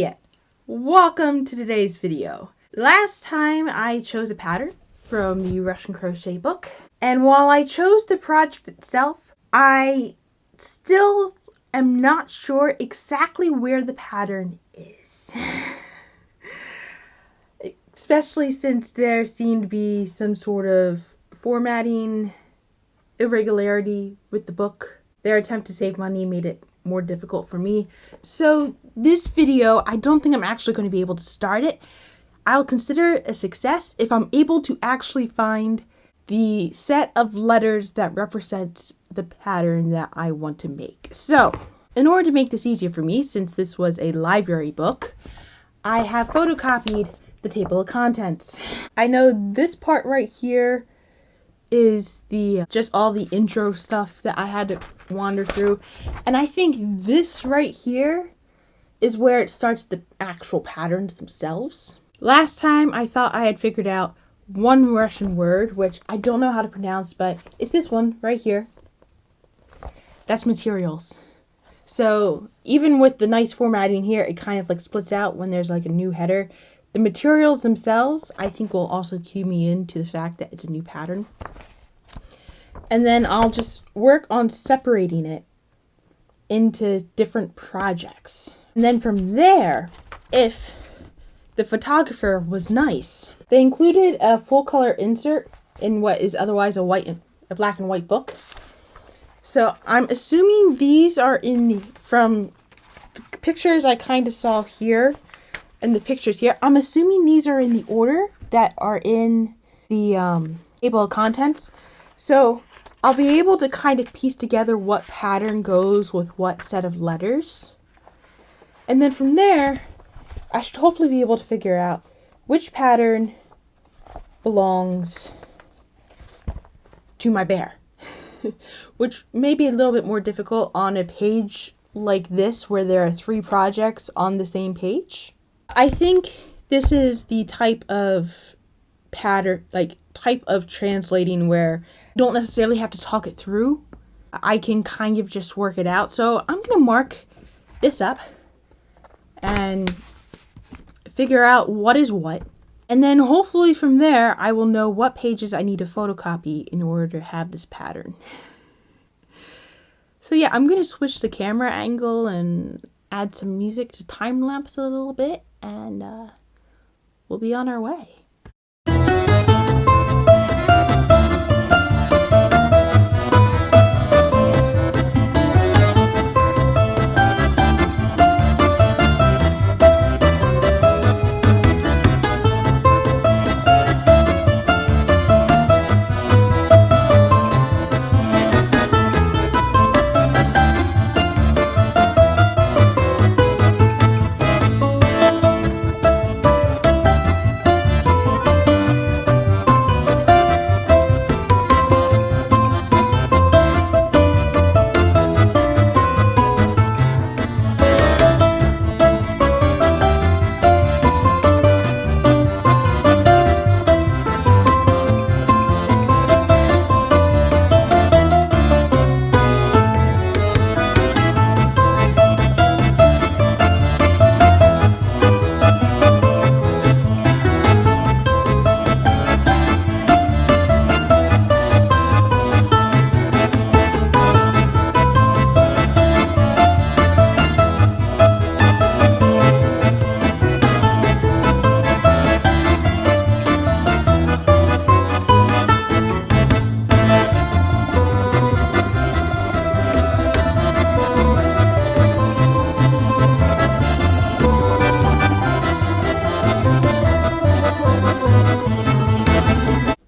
Привет! Welcome to today's video. Last time I chose a pattern from the Russian crochet book, and while I chose the project itself, I still am not sure exactly where the pattern is. Especially since there seemed to be some sort of formatting irregularity with the book. Their attempt to save money made it more difficult for me. So this video, I don't think I'm actually going to be able to start it. I'll consider it a success if I'm able to actually find the set of letters that represents the pattern that I want to make. So in order to make this easier for me, since this was a library book, I have photocopied the table of contents. I know this part right here is the just all the intro stuff that I had to wander through, and I think this right here is where it starts the actual patterns themselves. Last time I thought I had figured out one Russian word, which I don't know how to pronounce, but it's this one right here. That's materials. So even with the nice formatting here, it kind of like splits out when there's like a new header. The materials themselves, I think, will also cue me into the fact that it's a new pattern. And then I'll just work on separating it into different projects. And then from there, if the photographer was nice, they included a full color insert in what is otherwise a black and white book. So I'm assuming these are from pictures I kind of saw here. And the pictures here, I'm assuming these are in the order that are in the table of contents. So I'll be able to kind of piece together what pattern goes with what set of letters. And then from there, I should hopefully be able to figure out which pattern belongs to my bear. Which may be a little bit more difficult on a page like this where there are 3 projects on the same page. I think this is the type of pattern, type of translating where you don't necessarily have to talk it through. I can kind of just work it out. So I'm going to mark this up and figure out what is what. And then hopefully from there, I will know what pages I need to photocopy in order to have this pattern. So yeah, I'm going to switch the camera angle and add some music to time lapse a little bit, and we'll be on our way.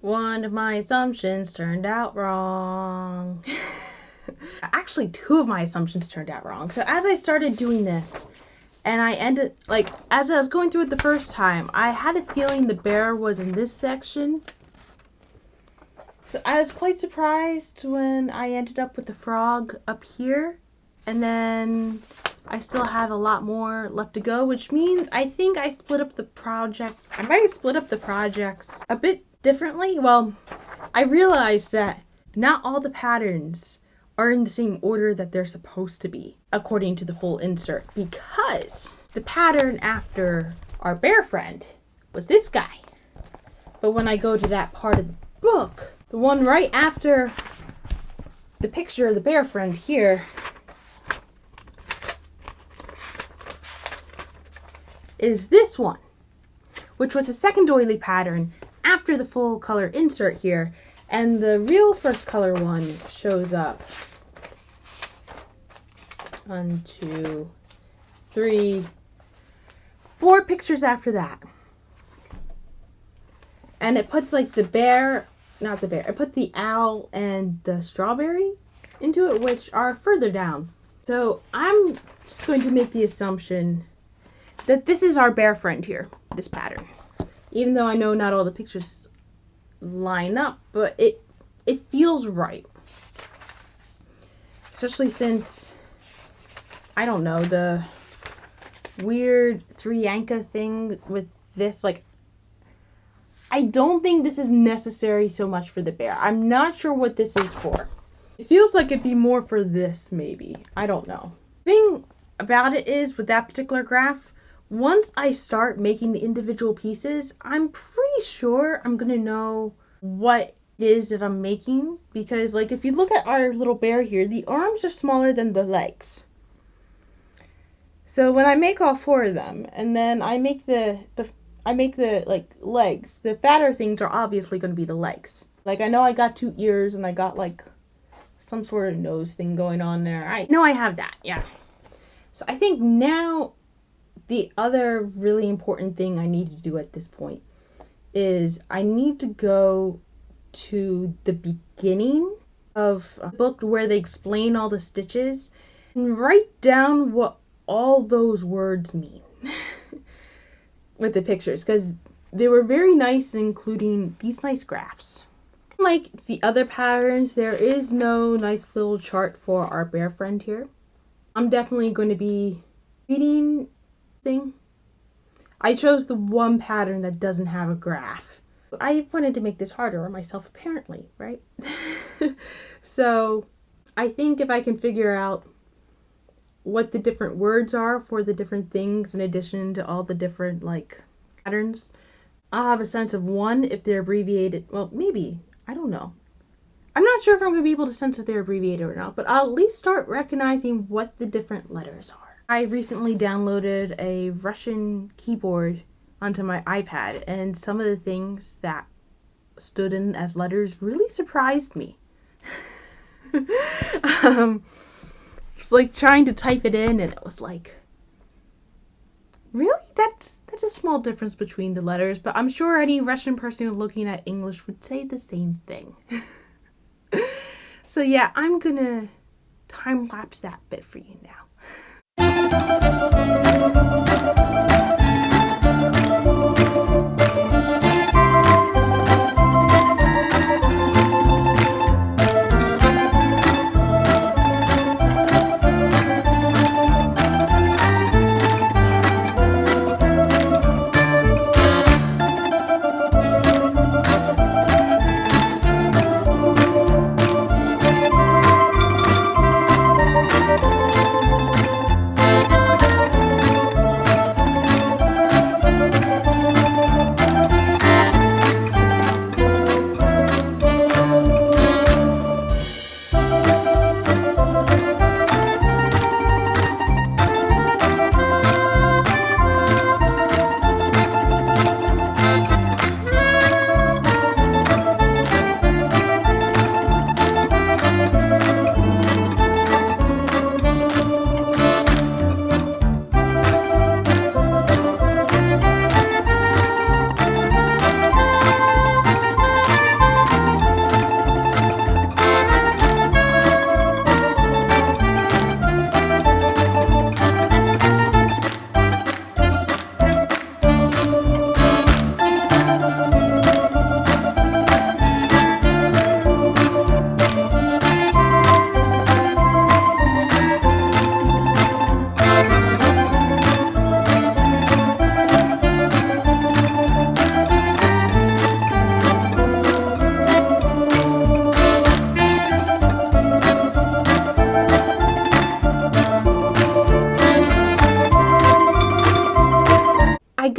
One of my assumptions turned out wrong. Actually, 2 of my assumptions turned out wrong. So as I started doing this, and I ended, as I was going through it the first time, I had a feeling the bear was in this section. So I was quite surprised when I ended up with the frog up here. And then I still had a lot more left to go, which means I think I split up the project. I might split up the projects a bit differently. Well, I realized that not all the patterns are in the same order that they're supposed to be, according to the full insert, because the pattern after our bear friend was this guy. But when I go to that part of the book, the one right after the picture of the bear friend here is this one, which was the second doily pattern after the full color insert here. And the real first color one shows up 1, 2, 3, 4 pictures after that. And it puts like the bear, not the bear, it puts the owl and the strawberry into it, which are further down. So I'm just going to make the assumption that this is our bear friend here, this pattern. Even though I know not all the pictures line up, but it feels right. Especially since, I don't know, the weird 3 Yanka thing with this, like, I don't think this is necessary so much for the bear. I'm not sure what this is for. It feels like it'd be more for this, maybe. I don't know. The thing about it is, with that particular graph, once I start making the individual pieces, I'm pretty sure I'm gonna know what it is that I'm making. Because, like, if you look at our little bear here, the arms are smaller than the legs. So when I make all 4 of them, and then I make the like legs, the fatter things are obviously going to be the legs. Like, I know I got 2 ears and I got like some sort of nose thing going on there. I know I have that, yeah. So I think now the other really important thing I need to do at this point is I need to go to the beginning of a book where they explain all the stitches and write down what all those words mean with the pictures, because they were very nice, including these nice graphs. Like the other patterns, there is no nice little chart for our bear friend here. I'm definitely going to be reading thing. I chose the one pattern that doesn't have a graph. I wanted to make this harder on myself, apparently, right? So I think if I can figure out what the different words are for the different things in addition to all the different like patterns, I'll have a sense of, one, if they're abbreviated. Well, maybe, I don't know. I'm not sure if I'm going to be able to sense if they're abbreviated or not, but I'll at least start recognizing what the different letters are. I recently downloaded a Russian keyboard onto my iPad, and some of the things that stood in as letters really surprised me. It's like trying to type it in, and it was like, really? That's a small difference between the letters, but I'm sure any Russian person looking at English would say the same thing. So yeah, I'm gonna time-lapse that bit for you now.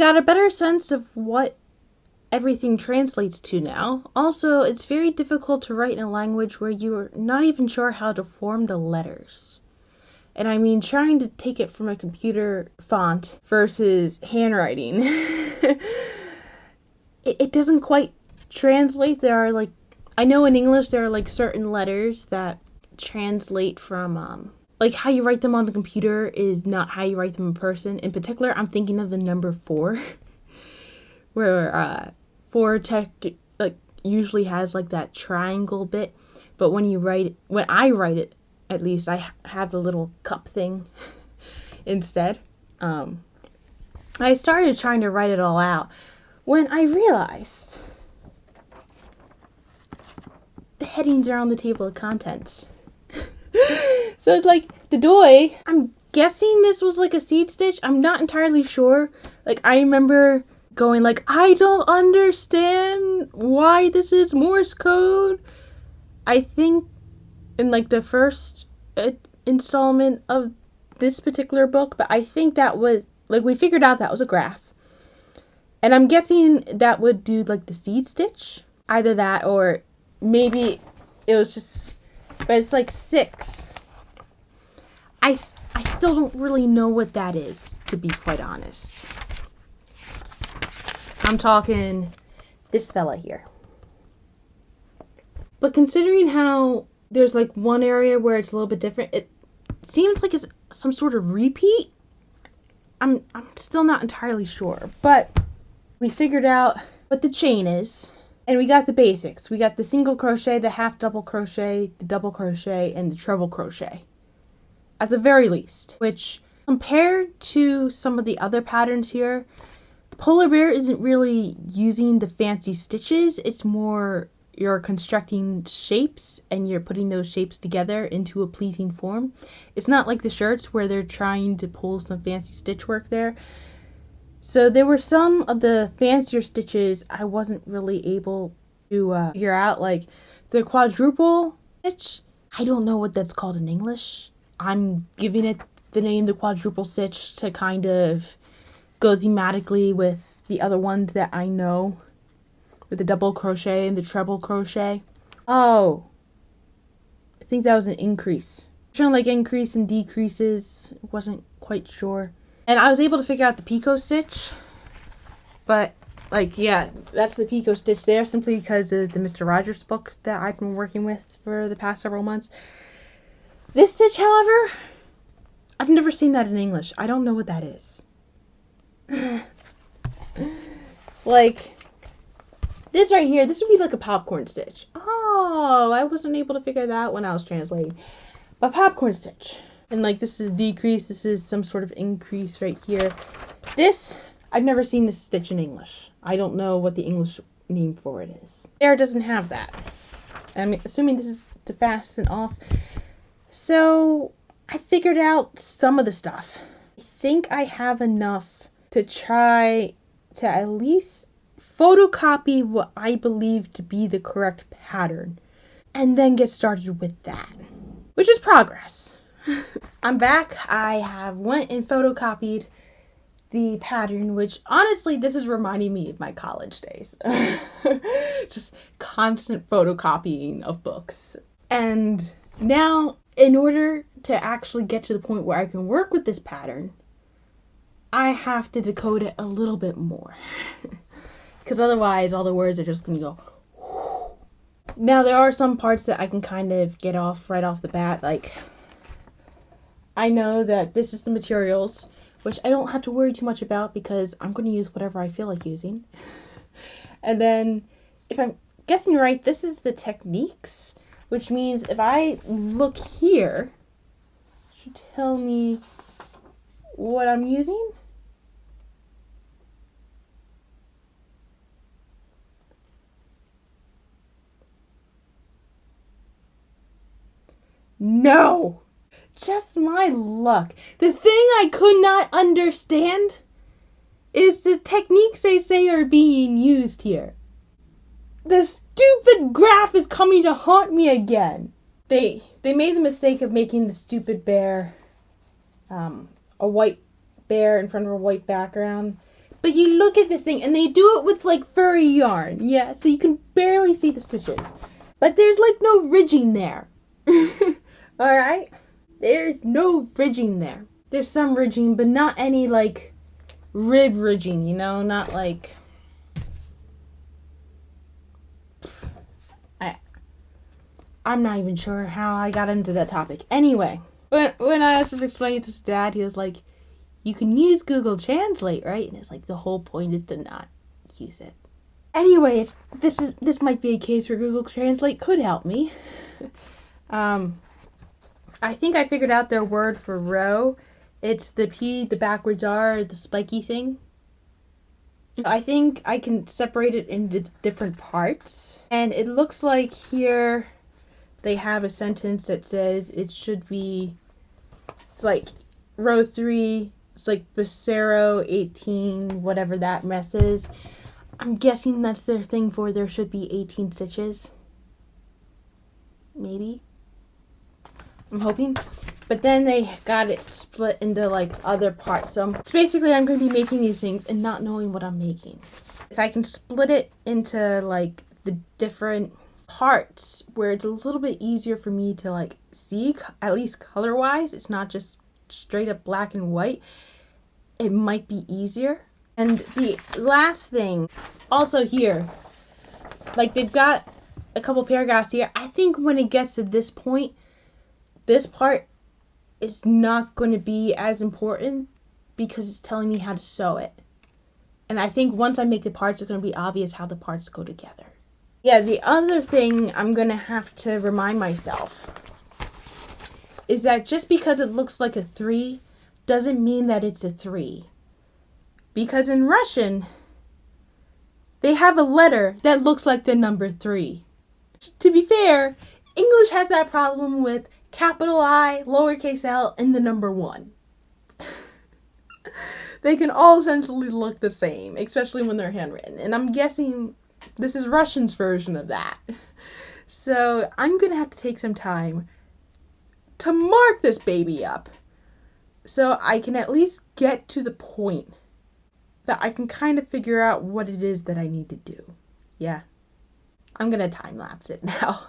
got a better sense of what everything translates to now. Also, it's very difficult to write in a language where you're not even sure how to form the letters. And I mean, trying to take it from a computer font versus handwriting, it doesn't quite translate. There are like, I know in English there are like certain letters that translate from, like how you write them on the computer is not how you write them in person. In particular, I'm thinking of the number 4, where 4 like usually has like that triangle bit, but when I write it, at least I have the little cup thing instead. I started trying to write it all out when I realized the headings are on the table of contents. So it's like the doi. I'm guessing this was like a seed stitch. I'm not entirely sure. Like I remember going like, I don't understand why this is Morse code. I think in like the first installment of this particular book, but I think that was like we figured out that was a graph, and I'm guessing that would do like the seed stitch, either that or maybe it was just, but it's like 6. I still don't really know what that is, to be quite honest. I'm talking this fella here. But considering how there's like one area where it's a little bit different, it seems like it's some sort of repeat. I'm still not entirely sure, but we figured out what the chain is, and we got the basics. We got the single crochet, the half double crochet, the double crochet, and the treble crochet. At the very least, which compared to some of the other patterns here, the polar bear isn't really using the fancy stitches. It's more you're constructing shapes and you're putting those shapes together into a pleasing form. It's not like the shirts where they're trying to pull some fancy stitch work there. So there were some of the fancier stitches I wasn't really able to figure out, like the quadruple stitch. I don't know what that's called in English. I'm giving it the name the quadruple stitch to kind of go thematically with the other ones that I know, with the double crochet and the treble crochet. Oh, I think that was an increase. Showing like increase and decreases. Wasn't quite sure. And I was able to figure out the picot stitch. But like, yeah, that's the picot stitch there simply because of the Mr. Rogers book that I've been working with for the past several months. This stitch, however, I've never seen that in English. I don't know what that is. It's like this right here. This would be like a popcorn stitch. Oh, I wasn't able to figure that out when I was translating. But popcorn stitch. And like this is decrease. This is some sort of increase right here. This, I've never seen this stitch in English. I don't know what the English name for it is. Bear doesn't have that. I'm assuming this is to fasten off. So I figured out some of the stuff. I think I have enough to try to at least photocopy what I believe to be the correct pattern and then get started with that, which is progress. I'm back. I have went and photocopied the pattern, which honestly, this is reminding me of my college days. Just constant photocopying of books. And now, in order to actually get to the point where I can work with this pattern, I have to decode it a little bit more. Because otherwise, all the words are just going to go. Whoo. Now, there are some parts that I can kind of get off right off the bat. Like, I know that this is the materials, which I don't have to worry too much about because I'm going to use whatever I feel like using. And then, if I'm guessing right, this is the techniques. Which means if I look here, it should tell me what I'm using. No! Just my luck. The thing I could not understand is the techniques they say are being used here. The stupid graph is coming to haunt me again. They made the mistake of making the stupid bear a white bear in front of a white background. But you look at this thing, and they do it with, like, furry yarn. Yeah, so you can barely see the stitches. But there's, like, no ridging there. Alright? There's no ridging there. There's some ridging, but not any, like, rib ridging, you know? Not, like... I'm not even sure how I got into that topic. Anyway, when I was just explaining this to Dad, he was like, you can use Google Translate, right? And it's like, the whole point is to not use it. Anyway, this might be a case where Google Translate could help me. I think I figured out their word for row. It's the P, the backwards R, the spiky thing. I think I can separate it into different parts. And it looks like here they have a sentence that says it should be, it's like row 3, it's like Becero 18, whatever that mess is. I'm guessing that's their thing for there should be 18 stitches. Maybe. I'm hoping. But then they got it split into like other parts. So it's basically I'm going to be making these things and not knowing what I'm making. If I can split it into like the different parts where it's a little bit easier for me to like see, at least color wise, it's not just straight up black and white, it might be easier. And the last thing, also here, like they've got a couple paragraphs here. I think when it gets to this point, this part is not going to be as important because it's telling me how to sew it. And I think once I make the parts, it's going to be obvious how the parts go together. Yeah, the other thing I'm going to have to remind myself is that just because it looks like a 3 doesn't mean that it's a 3. Because in Russian, they have a letter that looks like the number 3. To be fair, English has that problem with capital I, lowercase l, and the number 1. They can all essentially look the same, especially when they're handwritten. And I'm guessing this is Russian's version of that. So I'm going to have to take some time to mark this baby up so I can at least get to the point that I can kind of figure out what it is that I need to do. Yeah. I'm going to time lapse it now.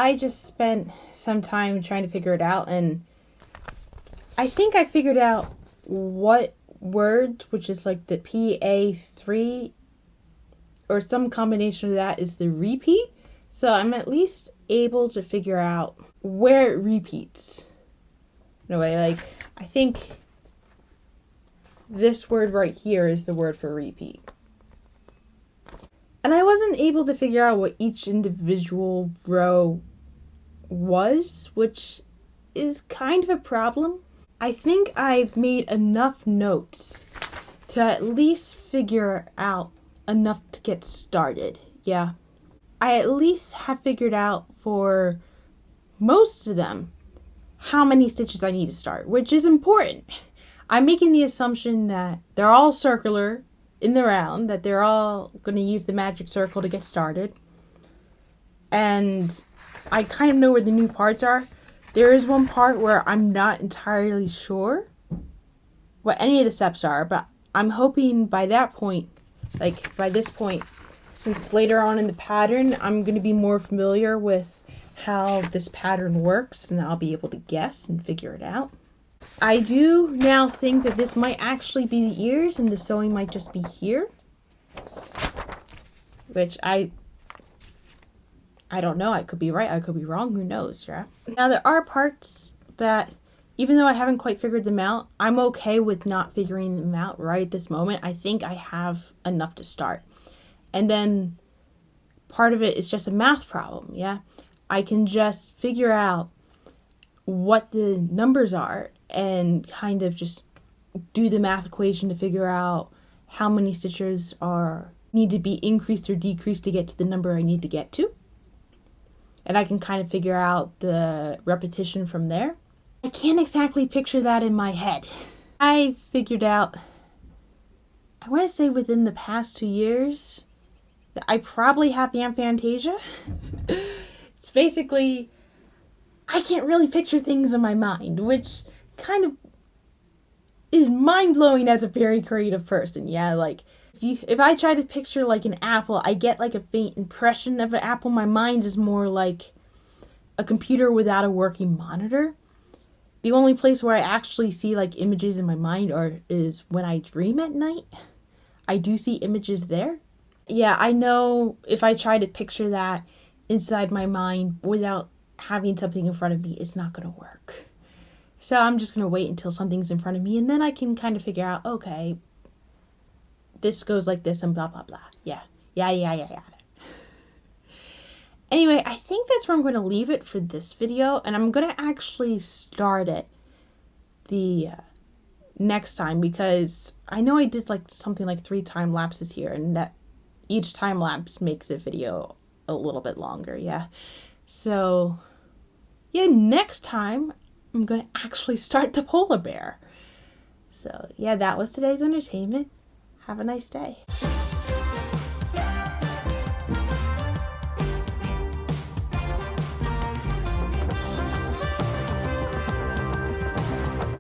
I just spent some time trying to figure it out, and I think I figured out what word, which is like the PA3 or some combination of that, is the repeat. So I'm at least able to figure out where it repeats. In a way, like, I think this word right here is the word for repeat. And I wasn't able to figure out what each individual row was, which is kind of a problem. I think I've made enough notes to at least figure out enough to get started. Yeah. I at least have figured out for most of them how many stitches I need to start, which is important. I'm making the assumption that they're all circular in the round, that they're all going to use the magic circle to get started. And I kind of know where the new parts are. There is one part where I'm not entirely sure what any of the steps are, but I'm hoping by that point, like by this point, since it's later on in the pattern, I'm going to be more familiar with how this pattern works, and I'll be able to guess and figure it out. I do now think that this might actually be the ears and the sewing might just be here, which I don't know. I could be right, I could be wrong, who knows, yeah? Now there are parts that, even though I haven't quite figured them out, I'm okay with not figuring them out right at this moment. I think I have enough to start. And then part of it is just a math problem, yeah? I can just figure out what the numbers are and kind of just do the math equation to figure out how many stitches need to be increased or decreased to get to the number I need to get to. And I can kind of figure out the repetition from there. I can't exactly picture that in my head. I figured out, I want to say within the past 2 years, that I probably have aphantasia. It's basically, I can't really picture things in my mind, which kind of is mind-blowing as a very creative person. Yeah, like, if I try to picture like an apple, I get like a faint impression of an apple. My mind is more like a computer without a working monitor. The only place where I actually see like images in my mind is when I dream at night. I do see images there. Yeah, I know if I try to picture that inside my mind without having something in front of me, it's not going to work. So I'm just going to wait until something's in front of me, and then I can kind of figure out, okay, this goes like this and blah, blah, blah. Yeah. Anyway, I think that's where I'm going to leave it for this video, and I'm going to actually start it the next time, because I know I did like something like 3 time lapses here, and that each time lapse makes a video a little bit longer, yeah. So, yeah, next time I'm going to actually start the polar bear. So, yeah, that was today's entertainment. Have a nice day.